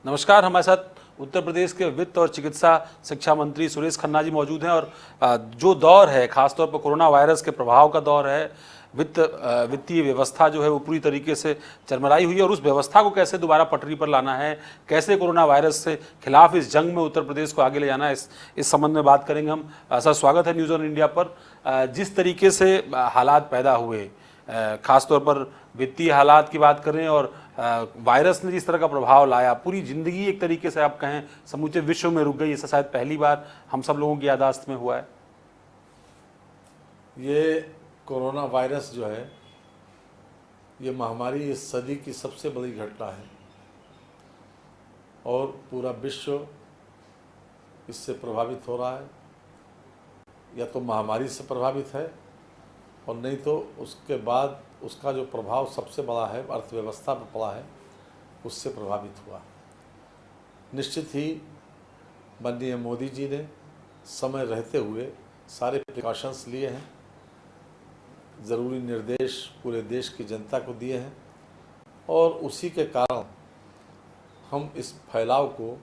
नमस्कार, हमारे साथ उत्तर प्रदेश के वित्त और चिकित्सा शिक्षा मंत्री सुरेश खन्ना जी मौजूद हैं। और जो दौर है, खासतौर पर कोरोना वायरस के प्रभाव का दौर है, वित्तीय व्यवस्था जो है वो पूरी तरीके से चरमराई हुई है और उस व्यवस्था को कैसे दोबारा पटरी पर लाना है, कैसे कोरोना वायरस से खिलाफ इस जंग में उत्तर प्रदेश को आगे ले जाना है, इस संबंध में बात करेंगे हम। सर, स्वागत है न्यूज़ ऑन इंडिया पर। जिस तरीके से हालात पैदा हुए, खासतौर पर वित्तीय हालात की बात करें और वायरस ने जिस तरह का प्रभाव लाया, पूरी जिंदगी एक तरीके से आप कहें समूचे विश्व में रुक गई। ऐसा शायद पहली बार हम सब लोगों की याददाश्त में हुआ है। ये कोरोना वायरस जो है, ये महामारी इस सदी की सबसे बड़ी घटना है और पूरा विश्व इससे प्रभावित हो रहा है। या तो महामारी से प्रभावित है और नहीं तो उसके बाद उसका जो प्रभाव सबसे बड़ा है अर्थव्यवस्था पर पड़ा है, उससे प्रभावित हुआ। निश्चित ही माननीय मोदी जी ने समय रहते हुए सारे प्रिकॉशंस लिए हैं, ज़रूरी निर्देश पूरे देश की जनता को दिए हैं और उसी के कारण हम इस फैलाव को,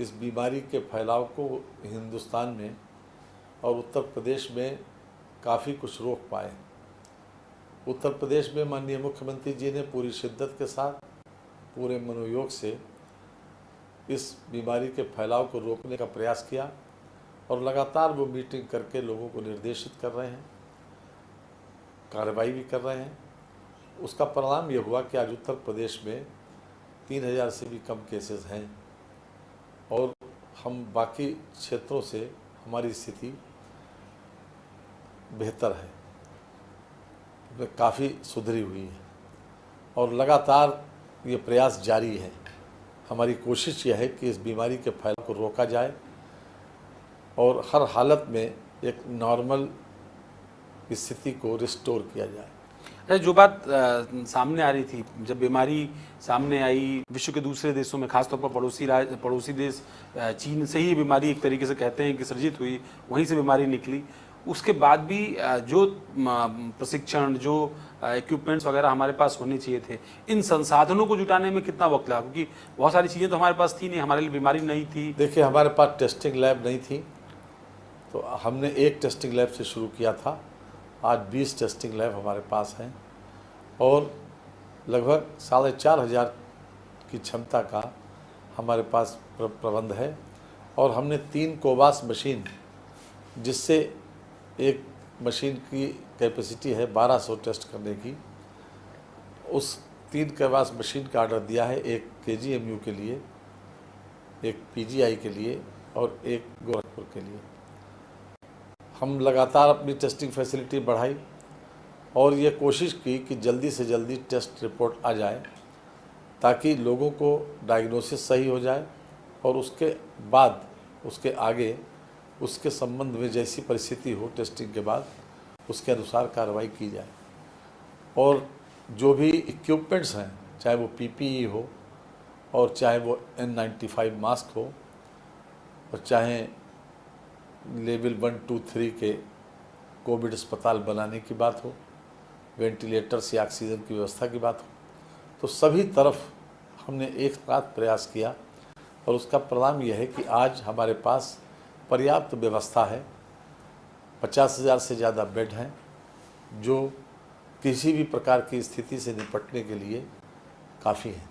इस बीमारी के फैलाव को हिंदुस्तान में और उत्तर प्रदेश में काफ़ी कुछ रोक पाए। उत्तर प्रदेश में माननीय मुख्यमंत्री जी ने पूरी शिद्दत के साथ, पूरे मनोयोग से इस बीमारी के फैलाव को रोकने का प्रयास किया और लगातार वो मीटिंग करके लोगों को निर्देशित कर रहे हैं, कार्रवाई भी कर रहे हैं। उसका परिणाम ये हुआ कि आज उत्तर प्रदेश में 3000 से भी कम केसेस हैं और हम बाकी क्षेत्रों से हमारी स्थिति बेहतर है, काफ़ी सुधरी हुई है और लगातार ये प्रयास जारी है। हमारी कोशिश यह है कि इस बीमारी के फैलाव को रोका जाए और हर हालत में एक नॉर्मल स्थिति को रिस्टोर किया जाए। जो बात सामने आ रही थी, जब बीमारी सामने आई, विश्व के दूसरे देशों में, खासतौर पर पड़ोसी देश चीन से ही बीमारी एक तरीके से कहते हैं कि सृजित हुई, वहीं से बीमारी निकली। उसके बाद भी जो प्रशिक्षण, जो इक्विपमेंट्स वगैरह हमारे पास होने चाहिए थे, इन संसाधनों को जुटाने में कितना वक्त लगा? क्योंकि बहुत सारी चीज़ें तो हमारे पास थी नहीं, हमारे लिए बीमारी नहीं थी। देखिए, हमारे पास टेस्टिंग लैब नहीं थी, तो हमने एक टेस्टिंग लैब से शुरू किया था। आज 20 टेस्टिंग लैब हमारे पास हैं और लगभग 4500 की क्षमता का हमारे पास प्रबंध है और हमने 3 कोवास मशीन, जिससे एक मशीन की कैपेसिटी है 1200 टेस्ट करने की, उस 3 कोवास मशीन का ऑर्डर दिया है, एक KGMU के लिए, एक PGI के लिए और एक गोरखपुर के लिए। हम लगातार अपनी टेस्टिंग फैसिलिटी बढ़ाई और ये कोशिश की कि जल्दी से जल्दी टेस्ट रिपोर्ट आ जाए ताकि लोगों को डायग्नोसिस सही हो जाए और उसके बाद, उसके आगे, उसके संबंध में जैसी परिस्थिति हो टेस्टिंग के बाद, उसके अनुसार कार्रवाई की जाए। और जो भी इक्विपमेंट्स हैं, चाहे वो PPE हो और चाहे वो N95 मास्क हो और चाहे लेवल 1, 2, 3 के कोविड अस्पताल बनाने की बात हो, वेंटिलेटर्स या ऑक्सीजन की व्यवस्था की बात हो, तो सभी तरफ हमने एक साथ प्रयास किया और उसका परिणाम यह है कि आज हमारे पास पर्याप्त व्यवस्था है। 50,000 से ज़्यादा बेड हैं जो किसी भी प्रकार की स्थिति से निपटने के लिए काफ़ी हैं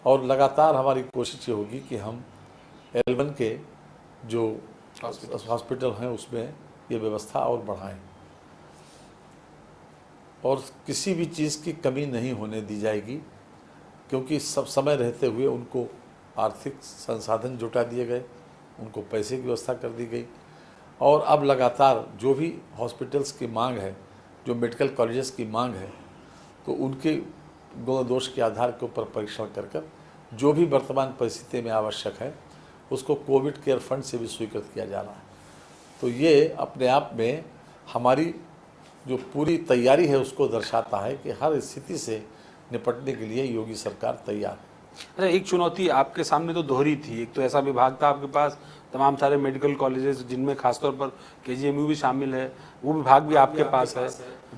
और लगातार हमारी कोशिश ये होगी कि हम L1 के जो हॉस्पिटल हैं उसमें ये व्यवस्था और बढ़ाएं और किसी भी चीज़ की कमी नहीं होने दी जाएगी, क्योंकि सब समय रहते हुए उनको आर्थिक संसाधन जुटा दिए गए, उनको पैसे की व्यवस्था कर दी गई और अब लगातार जो भी हॉस्पिटल्स की मांग है, जो मेडिकल कॉलेजेस की मांग है, तो उनके गुण दोष के आधार के ऊपर परीक्षण कर जो भी वर्तमान परिस्थिति में आवश्यक है उसको कोविड केयर फंड से भी स्वीकृत किया जा रहा है। तो ये अपने आप में हमारी जो पूरी तैयारी है उसको दर्शाता है कि हर स्थिति से निपटने के लिए योगी सरकार तैयार है। अच्छा, एक चुनौती आपके सामने तो दोहरी थी। एक तो ऐसा विभाग था आपके पास, तमाम सारे मेडिकल कॉलेजेस जिनमें खासतौर पर KGMU भी शामिल है, वो विभाग भी आपके पास है,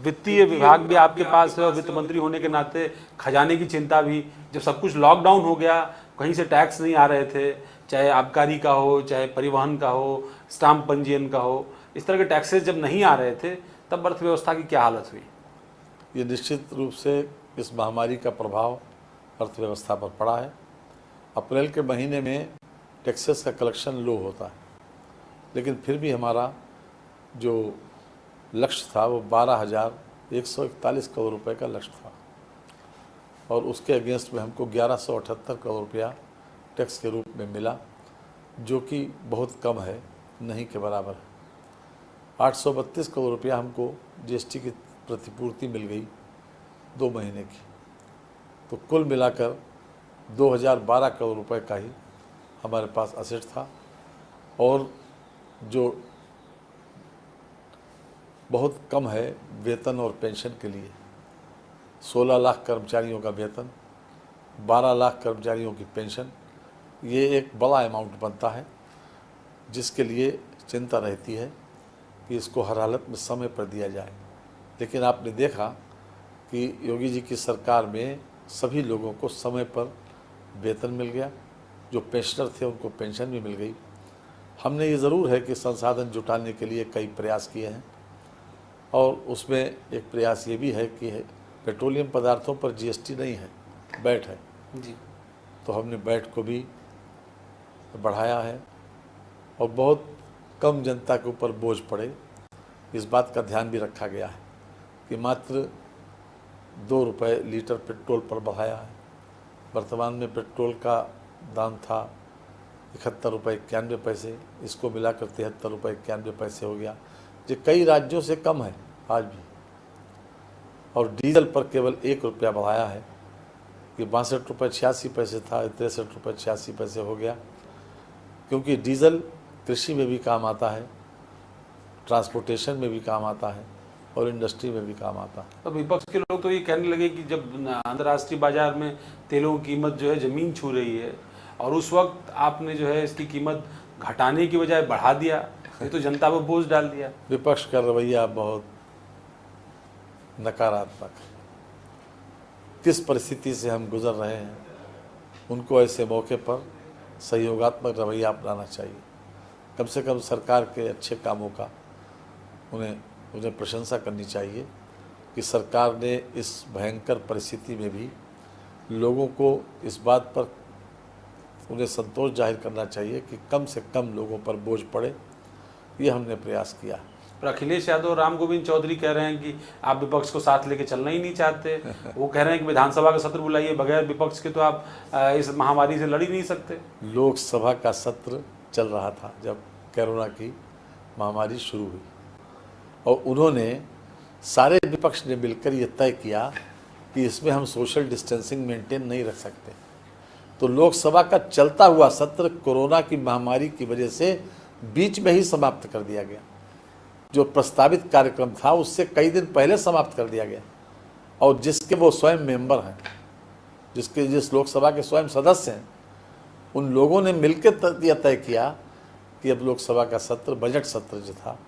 वित्तीय विभाग भी आपके पास है और वित्त मंत्री होने के नाते खजाने की चिंता भी। जब सब कुछ लॉकडाउन हो गया, कहीं से टैक्स नहीं आ रहे थे, चाहे आबकारी का हो, चाहे परिवहन का हो, स्टाम्प पंजीयन का हो, इस तरह के टैक्सेस जब नहीं आ रहे थे तब अर्थव्यवस्था की क्या हालत हुई? ये निश्चित रूप से इस महामारी का प्रभाव अर्थव्यवस्था पर पड़ा है। अप्रैल के महीने में टैक्सेस का कलेक्शन लो होता है, लेकिन फिर भी हमारा जो लक्ष्य था वो 12,141 करोड़ रुपए का लक्ष्य था, और उसके अगेंस्ट में हमको 1178 करोड़ रुपया टैक्स के रूप में मिला, जो कि बहुत कम है, नहीं के बराबर है। 832 करोड़ रुपया हमको जीएसटी की प्रतिपूर्ति मिल गई 2 महीने की। तो कुल मिलाकर 2012 करोड़ रुपए का ही हमारे पास असेट था, और जो बहुत कम है वेतन और पेंशन के लिए। 16 लाख कर्मचारियों का वेतन, 12 लाख कर्मचारियों की पेंशन, ये एक बड़ा अमाउंट बनता है, जिसके लिए चिंता रहती है कि इसको हर हालत में समय पर दिया जाए। लेकिन आपने देखा कि योगी जी की सरकार में सभी लोगों को समय पर वेतन मिल गया, जो पेंशनर थे उनको पेंशन भी मिल गई। हमने ये ज़रूर है कि संसाधन जुटाने के लिए कई प्रयास किए हैं, और उसमें एक प्रयास ये भी है कि पेट्रोलियम पदार्थों पर जीएसटी नहीं है, वैट है जी। तो हमने वैट को भी बढ़ाया है, और बहुत कम जनता के ऊपर बोझ पड़े इस बात का ध्यान भी रखा गया है कि मात्र 2 रुपये लीटर पेट्रोल पर बढ़ाया है। वर्तमान में पेट्रोल का दाम था 71 रुपये 91 पैसे, इसको मिलाकर 73 रुपये 91 पैसे हो गया, जो कई राज्यों से कम है आज भी। और डीजल पर केवल 1 रुपया बढ़ाया है कि 62 रुपये 86 पैसे था, 63 रुपये 86 पैसे हो गया, क्योंकि डीजल कृषि में भी काम आता है, ट्रांसपोर्टेशन में भी काम आता है, और इंडस्ट्री में भी काम आता है। तो विपक्ष के लोग तो ये कहने लगे कि जब अंतर्राष्ट्रीय बाजार में तेलों की कीमत जो है ज़मीन छू रही है, और उस वक्त आपने जो है इसकी कीमत घटाने की बजाय बढ़ा दिया, ये तो जनता पर बोझ डाल दिया। विपक्ष का रवैया बहुत नकारात्मक है। किस परिस्थिति से हम गुजर रहे हैं, उनको ऐसे मौके पर सहयोगात्मक रवैया अपनाना चाहिए। कम से कम सरकार के अच्छे कामों का उन्हें प्रशंसा करनी चाहिए कि सरकार ने इस भयंकर परिस्थिति में भी लोगों को इस बात पर उन्हें संतोष जाहिर करना चाहिए कि कम से कम लोगों पर बोझ पड़े, ये हमने प्रयास किया। पर अखिलेश यादव और राम गोविंद चौधरी कह रहे हैं कि आप विपक्ष को साथ लेके चलना ही नहीं चाहते। वो कह रहे हैं कि विधानसभा का सत्र बुलाइए, बगैर विपक्ष के तो आप इस महामारी से लड़ ही नहीं सकते। लोकसभा का सत्र चल रहा था जब कोरोना की महामारी शुरू हुई, और उन्होंने सारे विपक्ष ने मिलकर ये तय किया कि इसमें हम सोशल डिस्टेंसिंग मेंटेन नहीं रख सकते। तो लोकसभा का चलता हुआ सत्र कोरोना की महामारी की वजह से बीच में ही समाप्त कर दिया गया। जो प्रस्तावित कार्यक्रम था उससे कई दिन पहले समाप्त कर दिया गया, और जिसके वो स्वयं मेंबर हैं, जिस लोकसभा के स्वयं सदस्य हैं, उन लोगों ने मिलकर यह तय किया कि अब लोकसभा का सत्र, बजट सत्र जो था,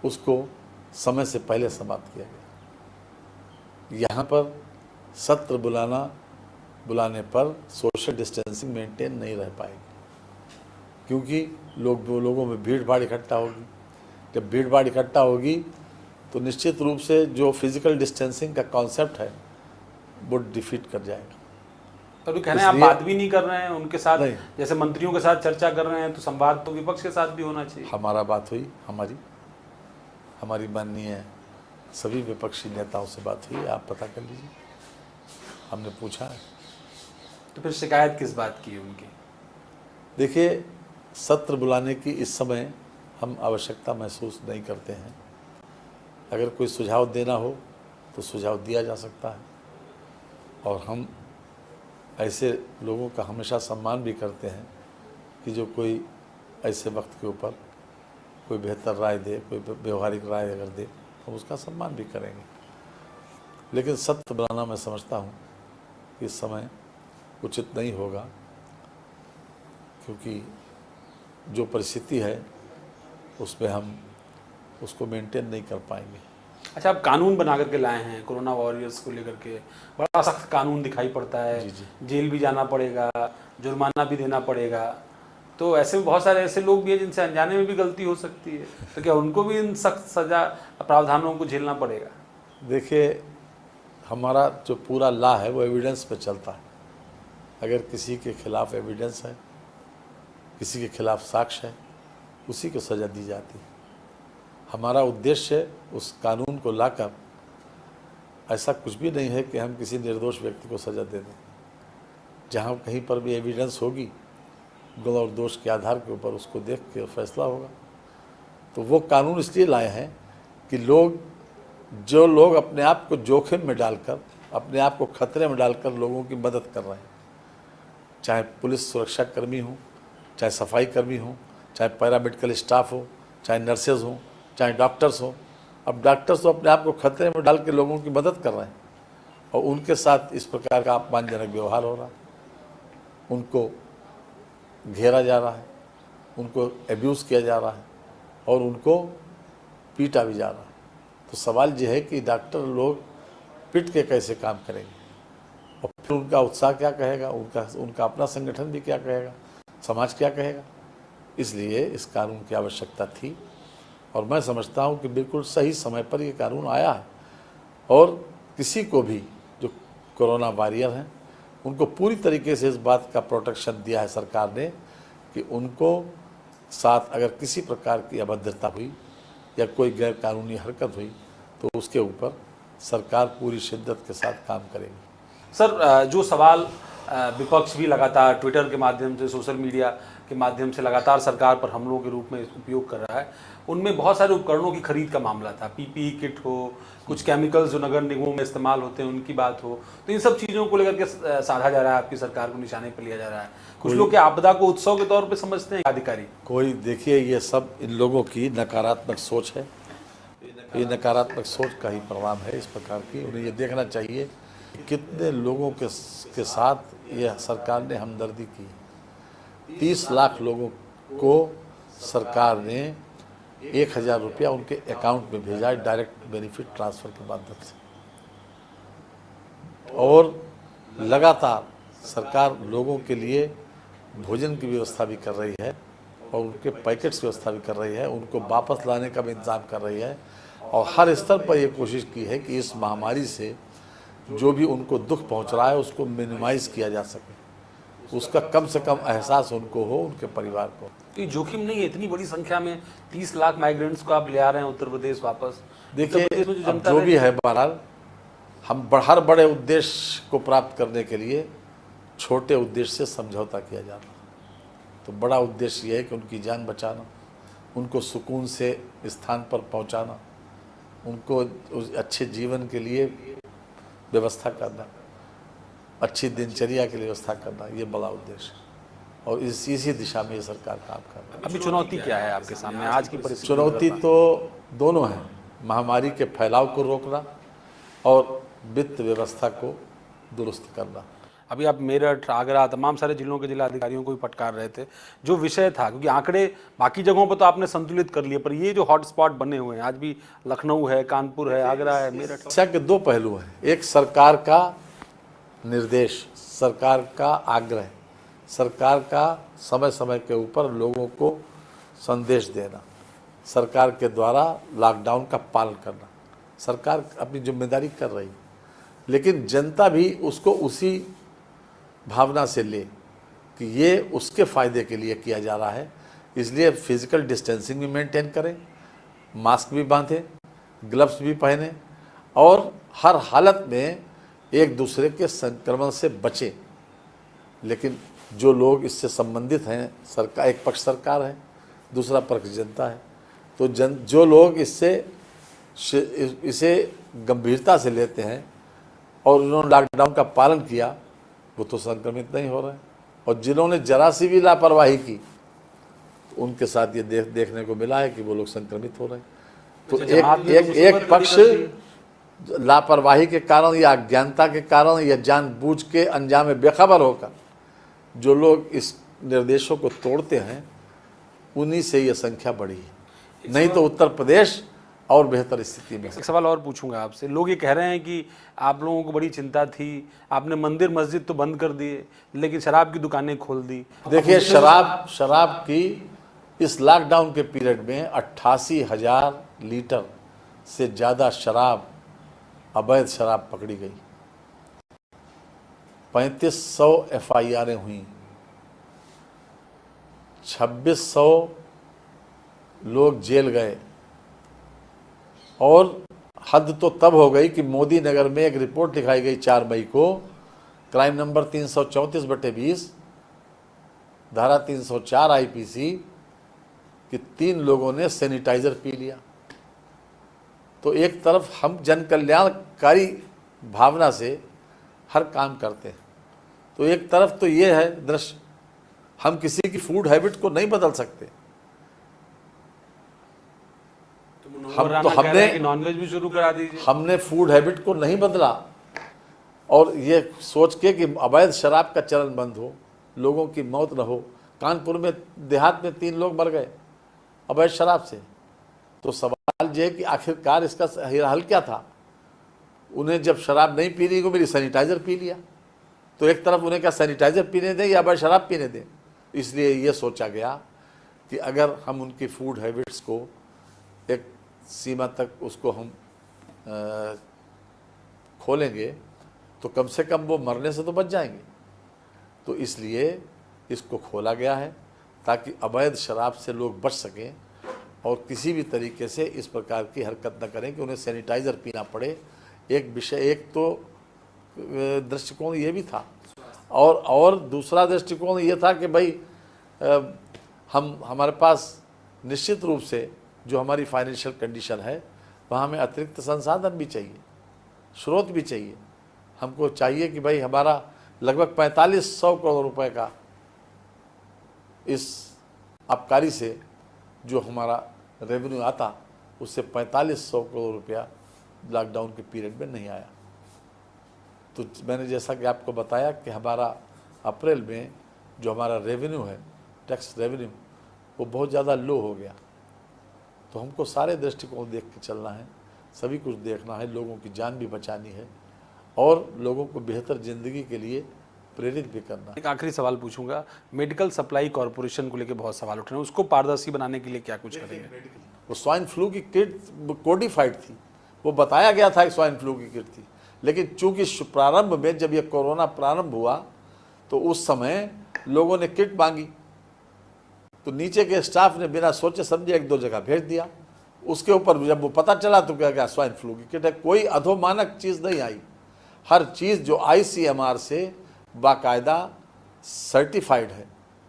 उसको समय से पहले समाप्त किया गया। यहाँ पर सत्र बुलाने पर सोशल डिस्टेंसिंग मेंटेन नहीं रह पाएगी, क्योंकि लोगों में भीड़ भाड़ इकट्ठा होगी। जब भीड़ भाड़ इकट्ठा होगी तो निश्चित रूप से जो फिजिकल डिस्टेंसिंग का कॉन्सेप्ट है वो डिफीट कर जाएगा। तो कह रहे हैं आप बात भी नहीं कर रहे हैं उनके साथ, जैसे मंत्रियों के साथ चर्चा कर रहे हैं, तो संवाद तो विपक्ष के साथ भी होना चाहिए। हमारा बात हुई, हमारी माननीय सभी विपक्षी नेताओं से बात हुई, आप पता कर लीजिए, हमने पूछा है। तो फिर शिकायत किस बात की है उनकी? देखिए, सत्र बुलाने की इस समय हम आवश्यकता महसूस नहीं करते हैं। अगर कोई सुझाव देना हो तो सुझाव दिया जा सकता है, और हम ऐसे लोगों का हमेशा सम्मान भी करते हैं कि जो कोई ऐसे वक्त के ऊपर कोई बेहतर राय दे, कोई व्यवहारिक राय अगर दे, तो उसका सम्मान भी करेंगे। लेकिन सत्र बुलाना मैं समझता हूँ कि इस समय उचित नहीं होगा, क्योंकि जो परिस्थिति है उसमें हम उसको मेंटेन नहीं कर पाएंगे। अच्छा, आप कानून बना करके लाए हैं कोरोना वॉरियर्स को लेकर के, बड़ा सख्त कानून दिखाई पड़ता है। जी, जी। जेल भी जाना पड़ेगा, जुर्माना भी देना पड़ेगा। तो ऐसे में बहुत सारे ऐसे लोग भी हैं जिनसे अनजाने में भी गलती हो सकती है, तो क्या उनको भी इन सख्त सजा प्रावधानों को झेलना पड़ेगा? देखिए, हमारा जो पूरा लॉ है वो एविडेंस पे चलता है। अगर किसी के खिलाफ एविडेंस है, किसी के खिलाफ साक्ष्य है, उसी को सज़ा दी जाती है। हमारा उद्देश्य उस कानून को लाकर ऐसा कुछ भी नहीं है कि हम किसी निर्दोष व्यक्ति को सज़ा दे दें। जहाँ कहीं पर भी एविडेंस होगी, गुण और दोष के आधार के ऊपर उसको देख के फैसला होगा। तो वो कानून इसलिए लाए हैं कि जो लोग अपने आप को जोखिम में डालकर, अपने आप को खतरे में डालकर लोगों की मदद कर रहे हैं, चाहे पुलिस सुरक्षा कर्मी हों, चाहे सफाई कर्मी हों, चाहे पैरामेडिकल स्टाफ हो, चाहे नर्सेज हों, चाहे डॉक्टर्स हों। अब डॉक्टर्स तो अपने आप को खतरे में डाल के लोगों की मदद कर रहे हैं और उनके साथ इस प्रकार का अपमानजनक व्यवहार हो रहा है, उनको घेरा जा रहा है, उनको एब्यूज़ किया जा रहा है और उनको पीटा भी जा रहा है। तो सवाल ये है कि डॉक्टर लोग पिट के कैसे काम करेंगे और फिर उनका उत्साह क्या कहेगा, उनका अपना संगठन भी क्या कहेगा, समाज क्या कहेगा। इसलिए इस कानून की आवश्यकता थी और मैं समझता हूँ कि बिल्कुल सही समय पर ये कानून आया है और किसी को भी जो कोरोना वॉरियर हैं उनको पूरी तरीके से इस बात का प्रोटेक्शन दिया है सरकार ने कि उनको साथ अगर किसी प्रकार की अभद्रता हुई या कोई गैर कानूनी हरकत हुई तो उसके ऊपर सरकार पूरी शिद्दत के साथ काम करेगी। सर, जो सवाल विपक्ष भी लगातार ट्विटर के माध्यम से, सोशल मीडिया के माध्यम से लगातार सरकार पर हमलों के रूप में उपयोग कर रहा है, उनमें बहुत सारे उपकरणों की खरीद का मामला था। पीपीई किट हो, कुछ केमिकल्स जो नगर निगमों में इस्तेमाल होते हैं उनकी बात हो, तो इन सब चीज़ों को लेकर के साधा जा रहा है, आपकी सरकार को निशाने पर लिया जा रहा है। कुछ लोग क्या आपदा को उत्सव के तौर पर समझते हैं अधिकारी? कोई देखिए, ये सब इन लोगों की नकारात्मक सोच है। ये नकारात्मक सोच का ही परिणाम है इस प्रकार की। उन्हें ये देखना चाहिए कि कितने लोगों के साथ यह सरकार ने हमदर्दी की। 30 लाख लोगों को सरकार ने 1000 रुपया उनके अकाउंट में भेजा है डायरेक्ट बेनिफिट ट्रांसफ़र के माध्यम से और लगातार सरकार लोगों के लिए भोजन की व्यवस्था भी कर रही है और उनके पैकेट्स व्यवस्था भी कर रही है, उनको वापस लाने का भी इंतज़ाम कर रही है और हर स्तर पर यह कोशिश की है कि इस महामारी से जो भी उनको दुख पहुंच रहा है उसको मिनिमाइज़ किया जा सके, उसका कम से कम एहसास उनको हो, उनके परिवार को। तो ये जोखिम नहीं है? इतनी बड़ी संख्या में 30 लाख माइग्रेंट्स को आप ले आ रहे हैं उत्तर प्रदेश वापस। देखिए, जो भी है, बहरहाल हम हर बड़े उद्देश्य को प्राप्त करने के लिए छोटे उद्देश्य से समझौता किया जाता है। तो बड़ा उद्देश्य ये है कि उनकी जान बचाना, उनको सुकून से स्थान पर पहुंचाना, उनको उस अच्छे जीवन के लिए व्यवस्था करना, अच्छी दिनचर्या के लिए व्यवस्था करना, ये बड़ा उद्देश्य है और इसी दिशा में ये सरकार काम कर रही है। अभी चुनौती क्या है आपके सामने आज की परिस्थिति? चुनौती तो दोनों है, महामारी के फैलाव को रोकना और वित्त व्यवस्था को दुरुस्त करना। अभी आप मेरठ, आगरा, तमाम सारे जिलों के जिला अधिकारियों को भी फटकार रहे थे। जो विषय था, क्योंकि आंकड़े बाकी जगहों पर तो आपने संतुलित कर लिए, पर ये जो हॉटस्पॉट बने हुए हैं, आज भी लखनऊ है, कानपुर है, आगरा है, मेरठ। शिक्षा के दो पहलू हैं, एक सरकार का निर्देश, सरकार का आग्रह, सरकार का समय समय के ऊपर लोगों को संदेश देना, सरकार के द्वारा लॉकडाउन का पालन करना। सरकार अपनी जिम्मेदारी कर रही है, लेकिन जनता भी उसको उसी भावना से ले कि ये उसके फ़ायदे के लिए किया जा रहा है। इसलिए फिजिकल डिस्टेंसिंग भी मेंटेन करें, मास्क भी बांधें, ग्लव्स भी पहने और हर हालत में एक दूसरे के संक्रमण से बचें। लेकिन जो लोग इससे संबंधित हैं, सरकार, एक पक्ष सरकार है, दूसरा पक्ष जनता है, तो जो लोग इसे गंभीरता से लेते हैं और उन्होंने लॉकडाउन का पालन किया, वो तो संक्रमित नहीं हो रहे हैं, और जिन्होंने जरा सी भी लापरवाही की उनके साथ ये देखने को मिला है कि वो लोग संक्रमित हो रहे हैं। तो एक पक्ष लापरवाही के कारण या अज्ञानता के कारण या जानबूझ के अनजाने बेखबर होकर जो लोग इस निर्देशों को तोड़ते हैं, उन्हीं से ये संख्या बढ़ी है। नहीं तो उत्तर प्रदेश और बेहतर स्थिति में। एक सवाल और पूछूंगा आपसे। लोग ये कह रहे हैं कि आप लोगों को बड़ी चिंता थी, आपने मंदिर मस्जिद तो बंद कर दिए लेकिन शराब की दुकानें खोल दी। देखिए, शराब की इस लॉकडाउन के पीरियड में 88,000 लीटर से ज़्यादा शराब, अवैध शराब पकड़ी गई। 3500 FIRें हुई, 2600 लोग जेल गए। और हद तो तब हो गई कि मोदी नगर में एक रिपोर्ट लिखाई गई 4 मई को, क्राइम नंबर 334/20, धारा 304 IPC, कि 3 लोगों ने सैनिटाइजर पी लिया। तो एक तरफ हम जन कल्याणकारी भावना से हर काम करते हैं, तो एक तरफ तो ये है दृश्य, हम किसी की फूड हैबिट को नहीं बदल सकते। हमने नॉनवेज भी शुरू करा दीजिए। हमने फूड हैबिट को नहीं बदला, और ये सोच के कि अवैध शराब का चलन बंद हो, लोगों की मौत न हो। कानपुर में देहात में 3 लोग मर गए अवैध शराब से। तो सवाल ये है कि आखिरकार इसका हल क्या था? उन्हें जब शराब नहीं पीने को मिली, सैनिटाइजर पी लिया। तो एक तरफ उन्हें क्या सैनिटाइजर पीने दें या अवैध शराब पीने दें? इसलिए ये सोचा गया कि अगर हम उनकी फूड हैबिट्स को एक सीमा तक उसको हम खोलेंगे तो कम से कम वो मरने से तो बच जाएंगे। तो इसलिए इसको खोला गया है ताकि अवैध शराब से लोग बच सकें और किसी भी तरीके से इस प्रकार की हरकत न करें कि उन्हें सैनिटाइज़र पीना पड़े। एक तो दृष्टिकोण ये भी था, और दूसरा दृष्टिकोण ये था कि भाई हमारे पास निश्चित रूप से जो हमारी फाइनेंशियल कंडीशन है वहाँ हमें अतिरिक्त संसाधन भी चाहिए, स्रोत भी चाहिए। हमको चाहिए कि भाई हमारा लगभग 4500 करोड़ रुपए का इस आबकारी से जो हमारा रेवेन्यू आता, उससे 4500 करोड़ रुपया लॉकडाउन के पीरियड में नहीं आया। तो मैंने जैसा कि आपको बताया कि हमारा अप्रैल में जो हमारा रेवेन्यू है, टैक्स रेवेन्यू, वो बहुत ज़्यादा लो हो गया। तो हमको सारे दृष्टिकोण देख के चलना है, सभी कुछ देखना है, लोगों की जान भी बचानी है और लोगों को बेहतर ज़िंदगी के लिए प्रेरित भी करना है। एक आखिरी सवाल पूछूंगा। मेडिकल सप्लाई कॉरपोरेशन को लेकर बहुत सवाल उठ रहे हैं, उसको पारदर्शी बनाने के लिए क्या कुछ करेंगे? वो स्वाइन फ्लू की किट कोडिफाइड थी, वो बताया गया था कि स्वाइन फ्लू की किट थी, लेकिन चूंकि प्रारंभ में जब ये कोरोना प्रारंभ हुआ तो उस समय लोगों ने किट मांगी, तो नीचे के स्टाफ ने बिना सोचे समझे 1-2 जगह भेज दिया। उसके ऊपर जब वो पता चला तो क्या स्वाइन फ्लू की किट है। कोई अधोमानक चीज़ नहीं आई, हर चीज़ जो ICMR से बाकायदा सर्टिफाइड है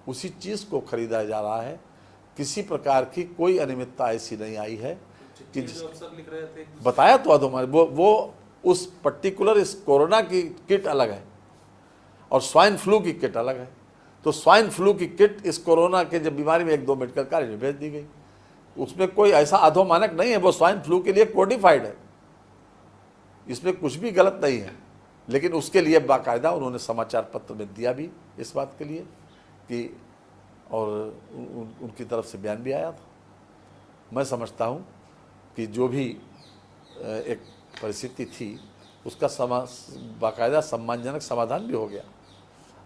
उसी चीज़ को खरीदा जा रहा है। किसी प्रकार की कोई अनियमितता ऐसी नहीं आई है कि लिख रहे थे। बताया तो अधोमानक, वो उस पर्टिकुलर इस कोरोना की किट अलग है और स्वाइन फ्लू की किट अलग है। तो स्वाइन फ्लू की किट इस कोरोना के जब बीमारी में 1-2 मेडिकल कॉलेज में भेज दी गई, उसमें कोई ऐसा अधोमानक नहीं है, वो स्वाइन फ्लू के लिए कोडिफाइड है, इसमें कुछ भी गलत नहीं है। लेकिन उसके लिए बाकायदा उन्होंने समाचार पत्र में दिया भी इस बात के लिए कि, और उनकी तरफ से बयान भी आया था। मैं समझता हूँ कि जो भी एक परिस्थिति थी उसका बाकायदा सम्मानजनक समाधान भी हो गया,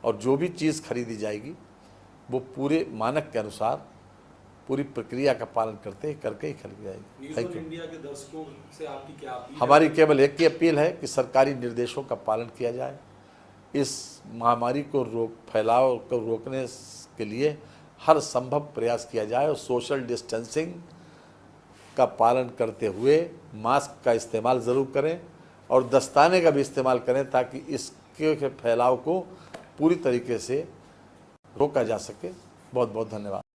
और जो भी चीज़ खरीदी जाएगी वो पूरे मानक के अनुसार पूरी प्रक्रिया का पालन करके ही खरीदी जाएगी। Thank you. इंडिया के दर्शकों से आपकी क्या अपील है? हमारी केवल एक ही अपील है कि सरकारी निर्देशों का पालन किया जाए। इस महामारी को फैलाव को रोकने के लिए हर संभव प्रयास किया जाए और सोशल डिस्टेंसिंग का पालन करते हुए मास्क का इस्तेमाल ज़रूर करें और दस्ताने का भी इस्तेमाल करें ताकि इसके फैलाव को पूरी तरीके से रोका जा सके। बहुत बहुत धन्यवाद।